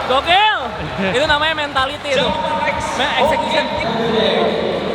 Gokil! Itu namanya mentality itu. Execution.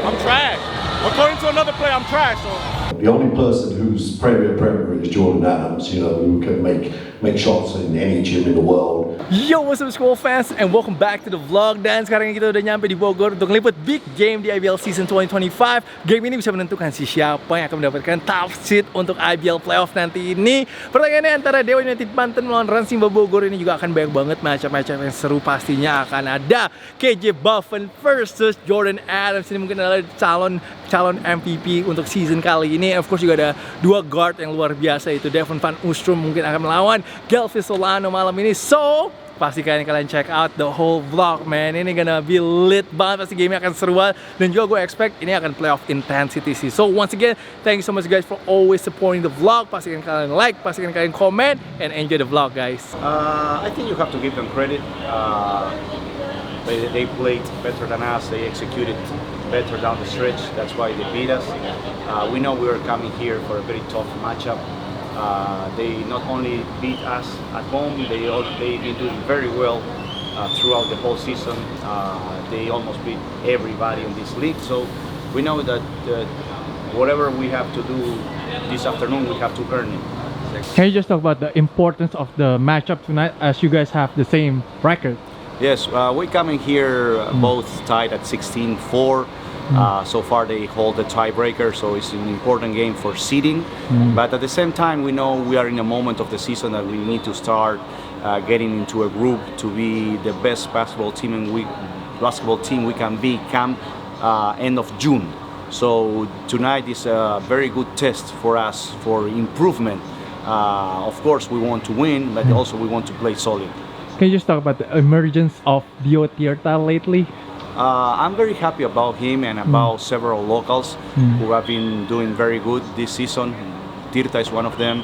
I'm trash. According to another player, I'm trash. So. The only person who's Premier is Jordan Adams, you know, who can make shots in any gym in the world. Yo, what's up school fans and welcome back to the vlog. Dan sekarang kita udah nyampe di Bogor untuk ngeliput big game di IBL season 2025. Game ini bisa menentukan siapa yang akan mendapatkan top seed untuk IBL playoff nanti ini. Pertandingannya antara Dewa United Banten melawan RANS Simba Bogor. Ini juga akan banyak banget matchup-matchup yang seru. Pastinya akan ada KJ Buffen versus Jordan Adams. Ini mungkin adalah calon MVP untuk season kali ini. Of course juga ada dua guard yang luar biasa, itu Devon Van Oostrom mungkin akan melawan Gelvis Solano malam ini. So pastikan kalian check out the whole vlog, man. Ini gonna be lit banget, pasti game akan seruan. Dan juga gue expect ini akan playoff intensity sih. So once again, thank you so much guys for always supporting the vlog. Pastikan kalian like, pastikan kalian comment, and enjoy the vlog guys. I think you have to give them credit. They played better than us. They executed better down the stretch. That's why they beat us. We know we were coming here for a very tough matchup. They not only beat us at home, they've been doing very well throughout the whole season. They almost beat everybody in this league. So we know that whatever we have to do this afternoon, we have to earn it. Can you just talk about the importance of the matchup tonight, as you guys have the same record? Yes, we're coming here both tied at 16-4. So far they hold the tiebreaker, so it's an important game for seeding. But at the same time, we know we are in a moment of the season that we need to start getting into a group to be the best basketball team we can be come end of June. So tonight is a very good test for us for improvement. Of course, we want to win, but also we want to play solid. Can you just talk about the emergence of Dio Tirta lately? I'm very happy about him and about several locals who have been doing very good this season. Tirta is one of them.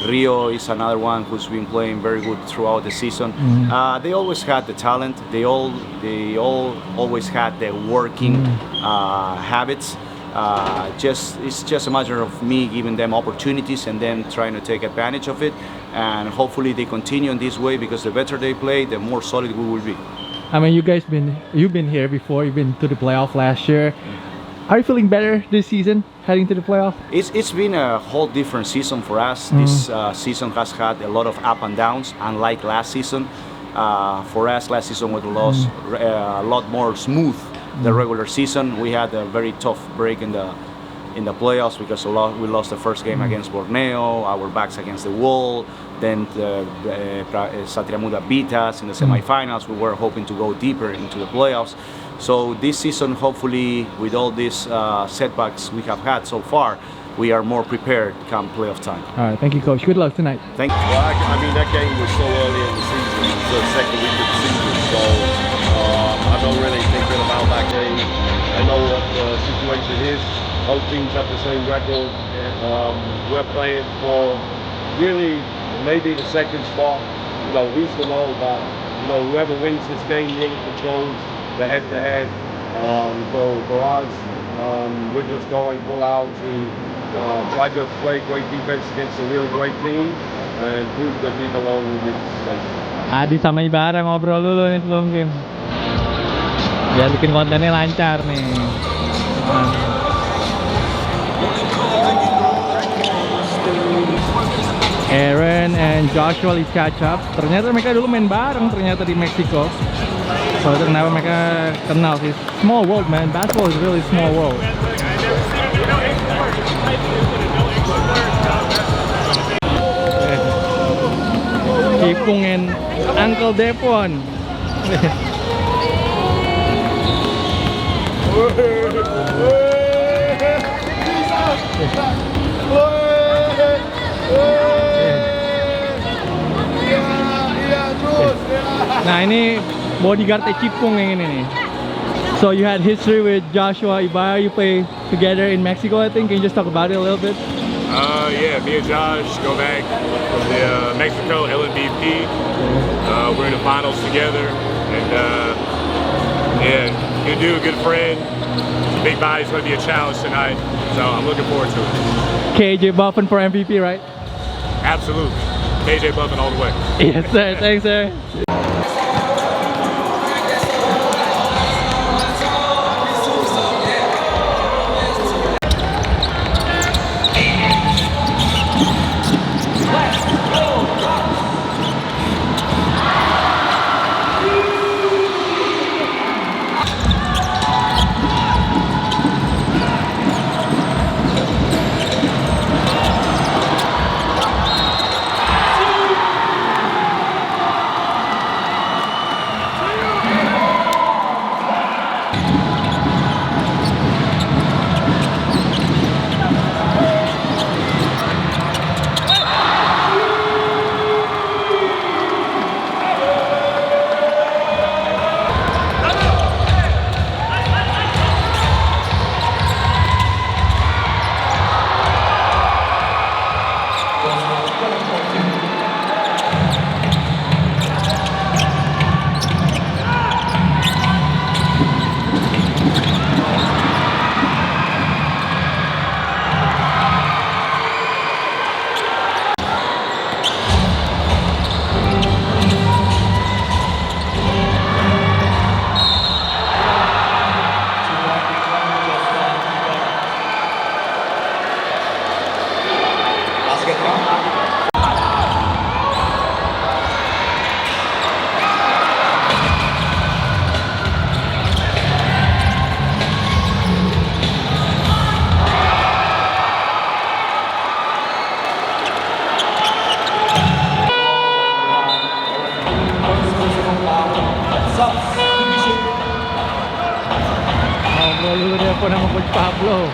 Rio is another one who's been playing very good throughout the season. They always had the talent. They all always had the working habits. It's just a matter of me giving them opportunities and them trying to take advantage of it. And hopefully they continue in this way, because the better they play, the more solid we will be. I mean, you've been here before. You've been to the playoff last year. Are you feeling better this season, heading to the playoff? It's been a whole different season for us. This season has had a lot of up and downs, unlike last season. For us, last season was a lot more smooth. The regular season, we had a very tough break in the playoffs because we lost the first game against Borneo, our backs against the wall. Then Satria Muda beat us in the semifinals. We were hoping to go deeper into the playoffs. So this season, hopefully, with all these setbacks we have had so far, we are more prepared come playoff time. All right, thank you, Coach. Good luck tonight. Thank you. Well, I mean, that game was so early in the season. It was the second week of the season. So I don't really think about that game. I know what the situation is. Both teams have the same record. We're playing for really maybe the second spot. You know, East and all, but you know, whoever wins this game really controls the head-to-head. So for us, we're just going full out to try to play great defense against a really great team and prove that we belong in this stage. Adi sama Ibarra ngobrol dulu nih sebelum game. Biar bikin kontennya lancar nih. Aaron and Joshua let's catch up. Ternyata mereka dulu main bareng ternyata di Meksiko. So itu kenapa mereka kenal sih. Small world, man. Basketball is really small world. Kipung and Uncle Depon. Nah ini bodyguardnya Cipung yang ini nih. So you had history with Joshua Ibarra. You play together in Mexico, I think. Can you just talk about it a little bit? Yeah, me and Josh go back from the Mexico LNBP. We're in the finals together, and yeah, good dude, good friend. Big body's going to be a challenge tonight, so I'm looking forward to it. KJ Buffen for MVP, right? Absolutely. KJ Buffen all the way. Yes, sir. Thanks, sir. Ngobrol dulu dia po sama Coach Pablo.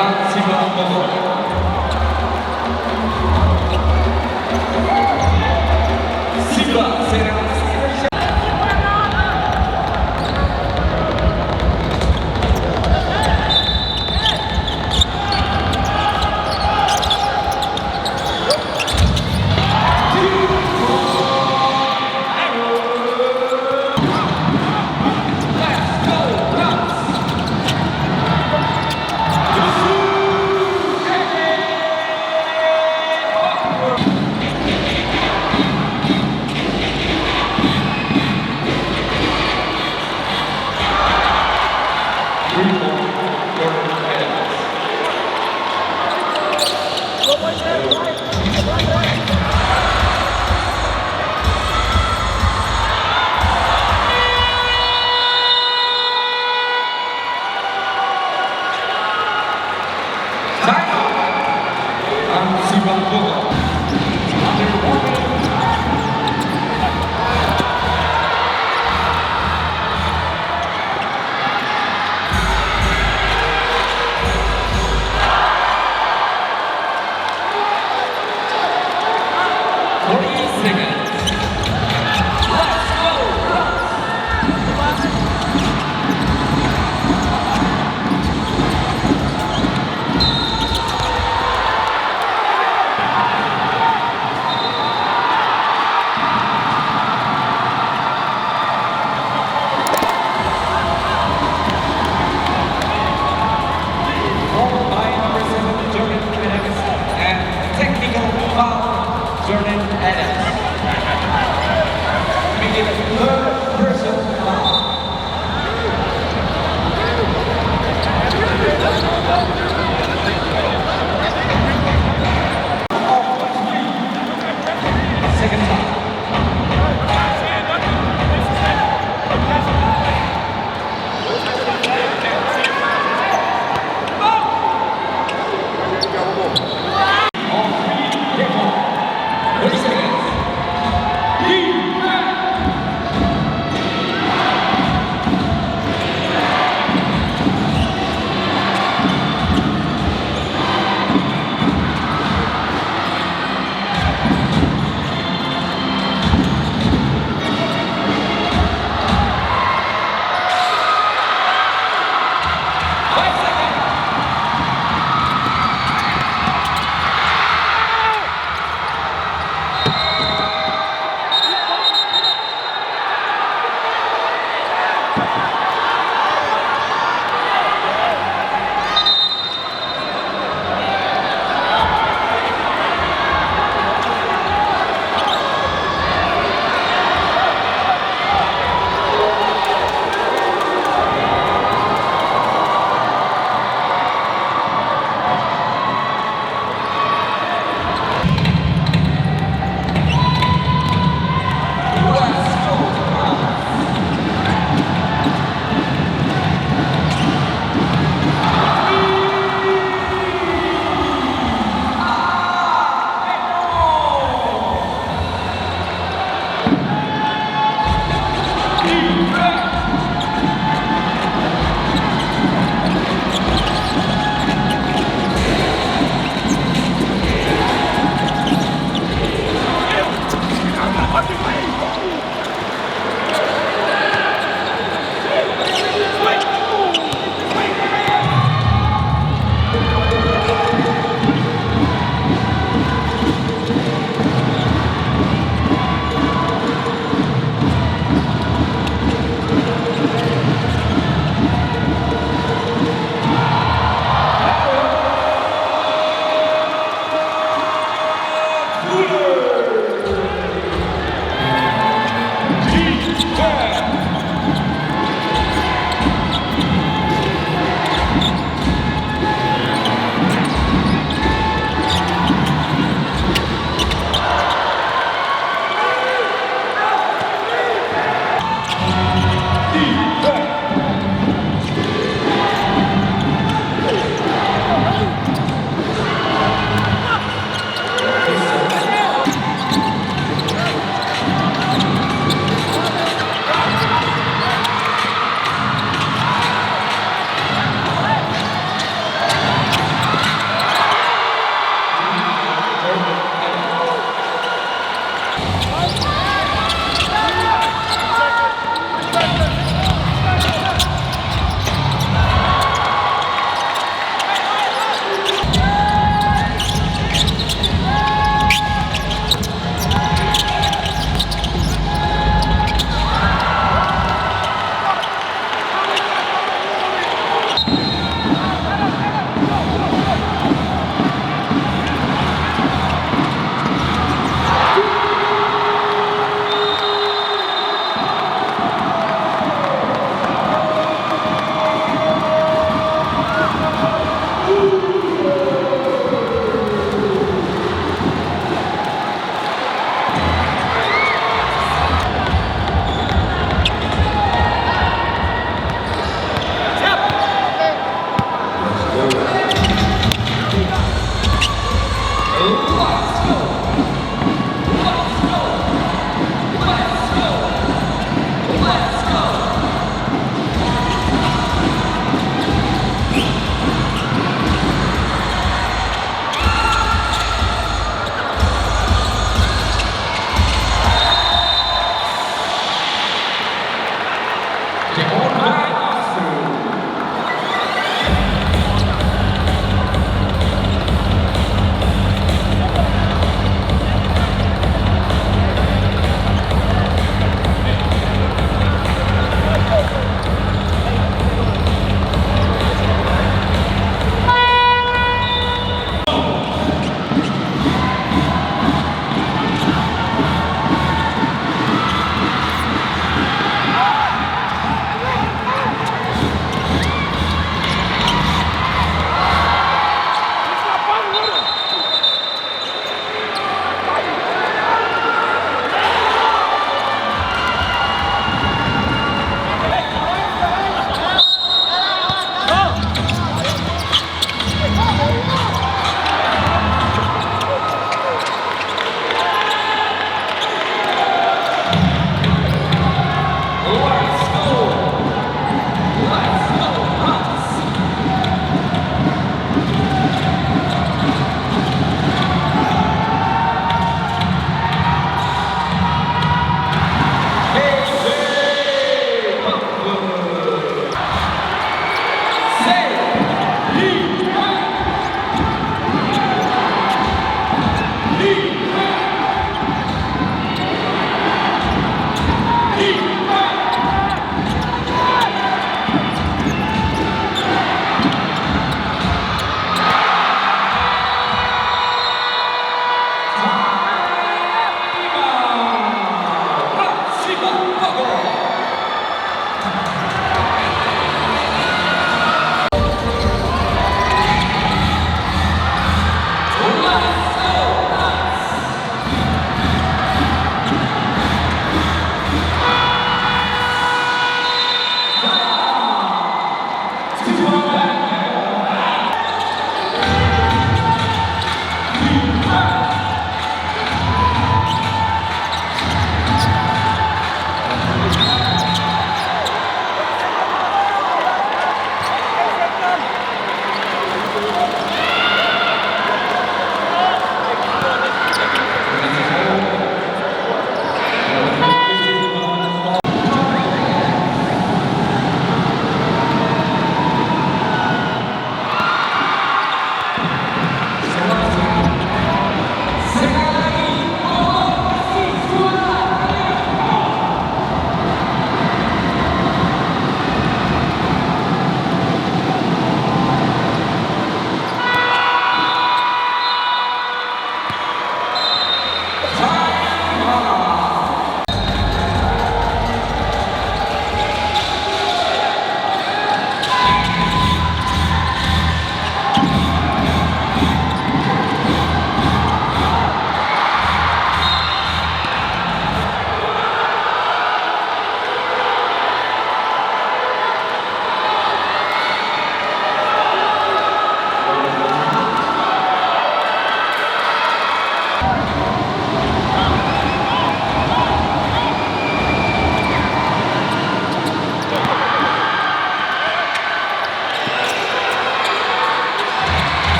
RANS Simba Bogor. Simba serang RANS Simba Bogor.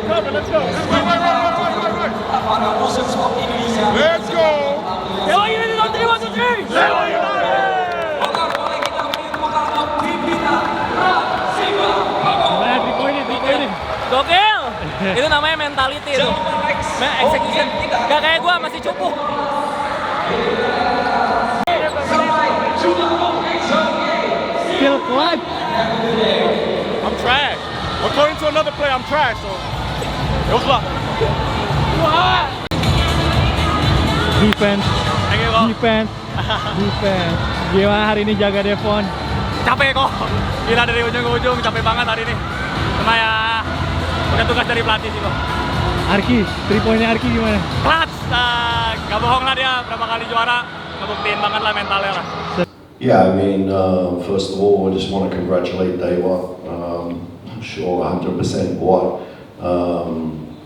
coming. Let's go. Wait. Let's go. Dewa United on 3, 1, 2, 3. Dewa United. Gokil. Itu namanya mentality itu. Execution. Gak kayak gua masih cupu. Still clutch. I'm trash. According to another player, I'm trash. So it was luck. Defense. Thank you, kok. Defense. Gimana hari ini jaga Devon? Capek kok. Gila dari ujung ke ujung, capek banget hari ini. Cuma ya udah tugas dari pelatih sih kok. Arki, 3 poinnya Arki gimana? Clutch. Gak bohong lah dia berapa kali juara. Ngebuktiin banget lah mentalnya lah. Yeah, I mean, first of all, I just want to congratulate Dewa. I'm sure 100% what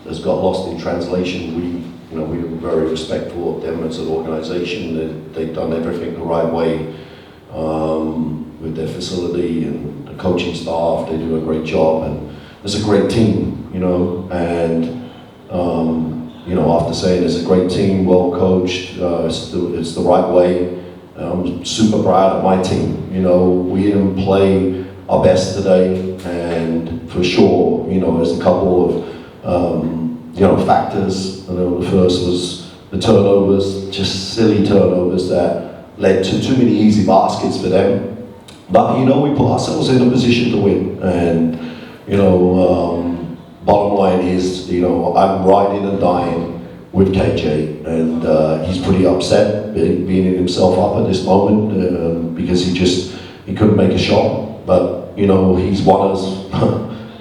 has got lost in translation. We were very respectful of them as an organisation. They've done everything the right way with their facility and the coaching staff. They do a great job, and it's a great team, And after saying it's a great team, well coached, it's the right way. I'm super proud of my team. We didn't play our best today, and for sure, there's a couple of factors. The first was the turnovers, just silly turnovers that led to too many easy baskets for them. But we put ourselves in a position to win, and bottom line is, I'm riding and dying with KJ, and he's pretty upset beating himself up at this moment because he couldn't make a shot. But he's won us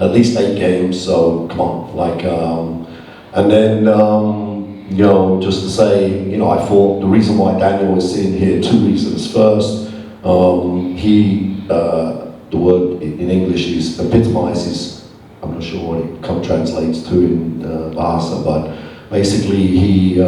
at least 8 games, so come on, and then just to say, I thought the reason why Daniel is sitting here, 2 reasons. First, the word in English is epitomizes. I'm not sure what it translates to in Bahasa, but basically he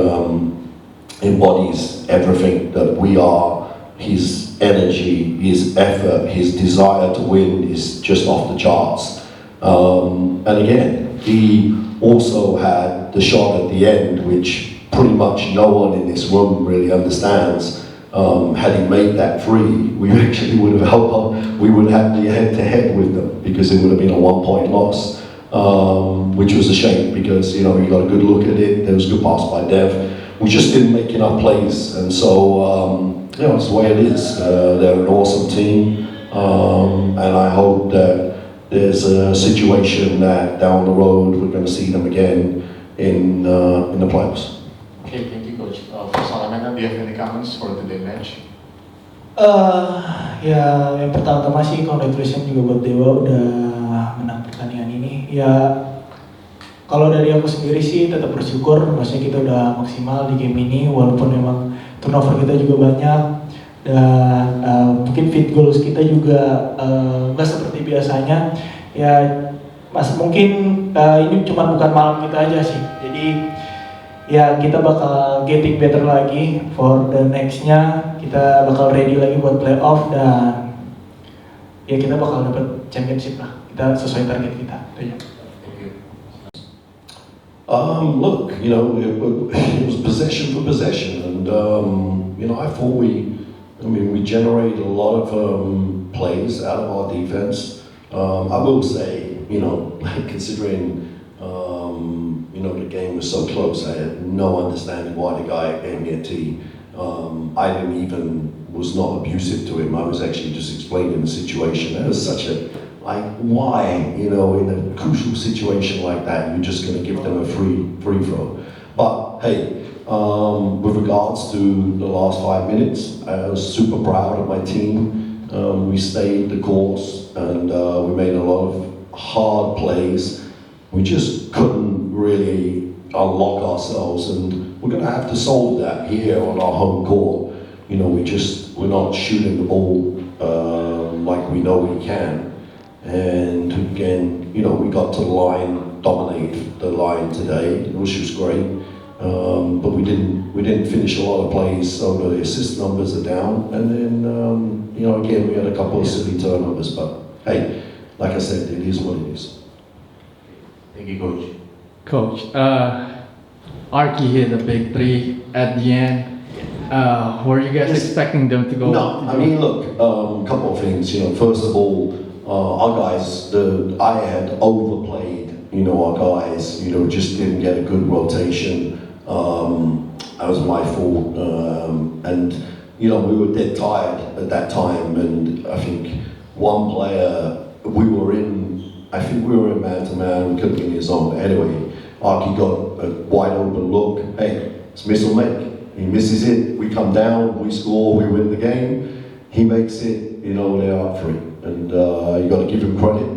embodies everything that we are. His energy, his effort, his desire to win is just off the charts. And again, he also had the shot at the end, which pretty much no one in this room really understands. Had he made that free, we actually would have held on. We would have the head-to-head with them because it would have been a 1-point loss, which was a shame because you got a good look at it. There was a good pass by Dev. We just didn't make enough plays, and so it's the way it is. They're an awesome team, and I hope that there's a situation that down the road we're going to see them again in the playoffs. Okay, thank you, Coach. First Alameda, do you have any comments for today's match? Ya yang pertama-tama sih congratulations juga buat Dewa udah menang pertandingan ini. Ya kalau dari aku sendiri sih tetap bersyukur, maksudnya kita udah maksimal di game ini walaupun memang turnover kita juga banyak dan mungkin field goals kita juga nggak seperti biasanya. Ya mungkin ini cuma bukan malam kita aja sih. Jadi ya kita bakal getting better lagi for the nextnya, kita bakal ready lagi buat playoff dan ya kita bakal dapat championship lah, kita sesuai target kita. Look, it was possession for possession, and I thought we generated a lot of plays out of our defense. I will say, considering the game was so close, I had no understanding why the guy gave me a tee. I was not abusive to him. I was actually just explaining the situation. That was such a, why, in a crucial situation like that, you're just going to give them a free throw. But hey, with regards to the last 5 minutes, I was super proud of my team. We stayed the course, and we made a lot of hard plays. We just couldn't really unlock ourselves, and we're going to have to solve that here on our home court. We're not shooting the ball like we know we can. And again, we got to the line, dominate the line today, which was great. But we didn't finish a lot of plays, so the assist numbers are down. And then, again, we had a couple of silly turnovers. But hey, like I said, it is what it is. Thank you, Coach. Coach, Arki hit a big three at the end. Were you guys expecting them to go? No, I mean, look, a couple of things. First of all, our guys, I had overplayed. Our guys, just didn't get a good rotation. That was my fault, and we were dead tired at that time. And I think one player, we were in man to man. We couldn't get his own. Anyway, Arki got a wide open look. Hey, it's miss or make. He misses it, we come down, we score, we win the game. He makes it, they're up for it, and you got to give him credit.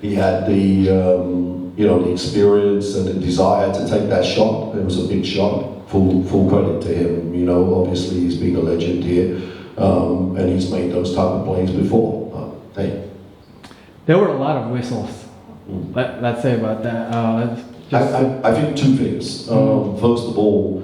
He had the experience and the desire to take that shot. It was a big shot. Full credit to him. Obviously he's been a legend here, and he's made those type of plays before. Hey, there were a lot of whistles. Let's say about that. I think two things. First of all,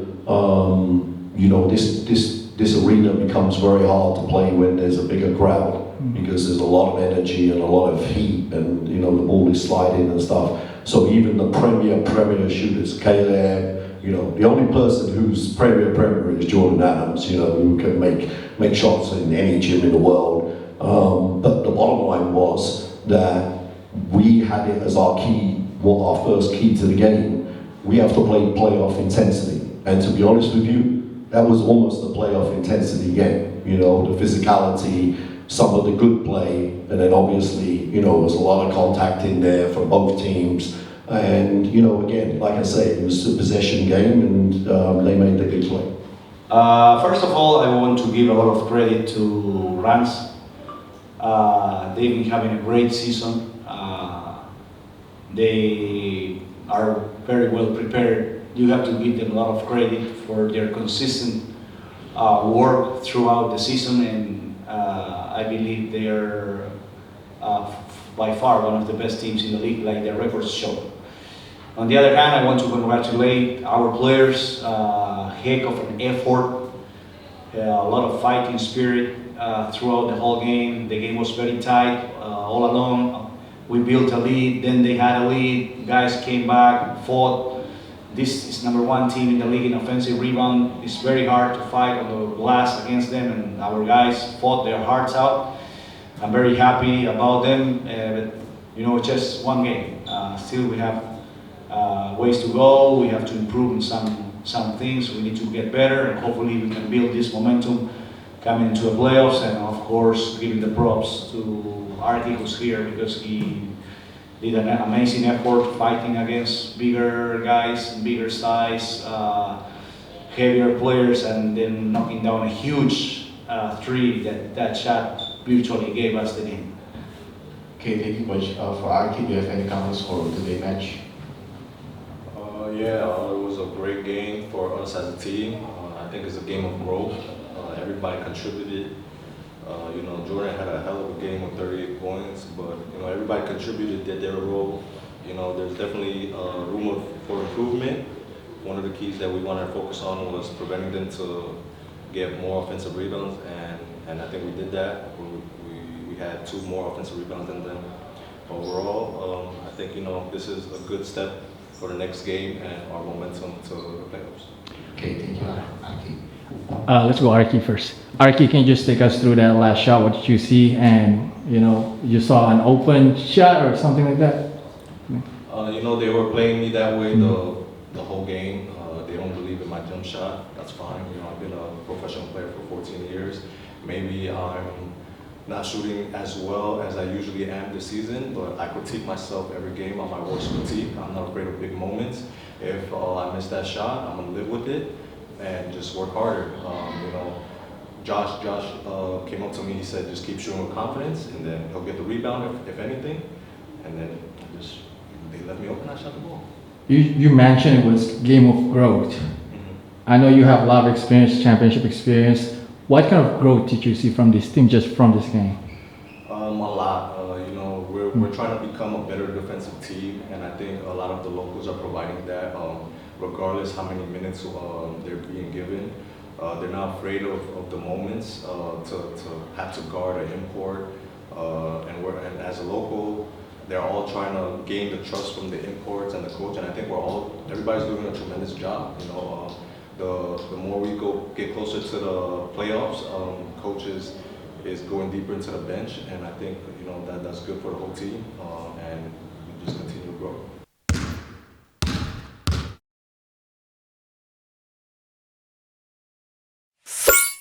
this arena becomes very hard to play when there's a bigger crowd, because there's a lot of energy and a lot of heat, and the ball is sliding and stuff. So even the premier shooters, Caleb, the only person who's premier is Jordan Adams, who can make shots in any gym in the world. But the bottom line was that we had it as our first key to the game. We have to play playoff intensity. And to be honest with you, that was almost a playoff intensity game. The physicality, some of the good play, and then obviously, there was a lot of contact in there from both teams. And, again, like I say, it was a possession game, and they made the big play. First of all, I want to give a lot of credit to RANS. They've been having a great season. They are very well prepared. You have to give them a lot of credit for their consistent work throughout the season, and I believe they are by far one of the best teams in the league, like their records show. On the other hand, I want to congratulate our players. Heck of an effort, a lot of fighting spirit throughout the whole game. The game was very tight all along. We built a lead, then they had a lead. Guys came back, fought. This is #1 team in the league in offensive rebound. It's very hard to fight on the glass against them, and our guys fought their hearts out. I'm very happy about them, but just one game. Still we have ways to go. We have to improve in some things. We need to get better, and hopefully we can build this momentum coming into the playoffs. And of course, giving the props to Arki, who's here, because he did an amazing effort fighting against bigger guys, bigger size, heavier players, and then knocking down a huge three that shot virtually gave us the game. Okay, thank you, Coach. For Arki, do you have any comments for today's match? It was a great game for us as a team. I think it's a game of growth. Everybody contributed. Jordan had a hell of a game with 38 points, but everybody contributed, did their role. There's definitely room for improvement. One of the keys that we wanted to focus on was preventing them to get more offensive rebounds, and I think we did that. We had 2 more offensive rebounds than them. Overall, I think this is a good step for the next game and our momentum to the playoffs. Okay, thank you, Arki. Let's go Arki first. Arki, can you just take us through that last shot? What did you see? And you saw an open shot or something like that? They were playing me that way the whole game. They don't believe in my jump shot. That's fine. I've been a professional player for 14 years. Maybe I'm not shooting as well as I usually am this season, but I critique myself every game on my worst critique. I'm not afraid of big moments. If I miss that shot, I'm gonna live with it and just work harder. Josh came up to me, he said, just keep shooting with confidence, and then he'll get the rebound if anything. And then they left me open, I shot the ball. You mentioned it was game of growth. I know you have a lot of experience, championship experience. What kind of growth did you see from this team, just from this game? A lot. We're trying to become a better defensive team, and I think a lot of the locals are providing that. Regardless how many minutes they're being given, they're not afraid of the moments to have to guard an import. And as a local, they're all trying to gain the trust from the imports and the coach, and I think everybody's doing a tremendous job. The more we get closer to the playoffs, coaches is going deeper into the bench, and I think that's good for the whole team, and we just continue to grow.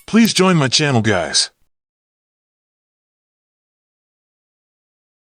Please join my channel, guys.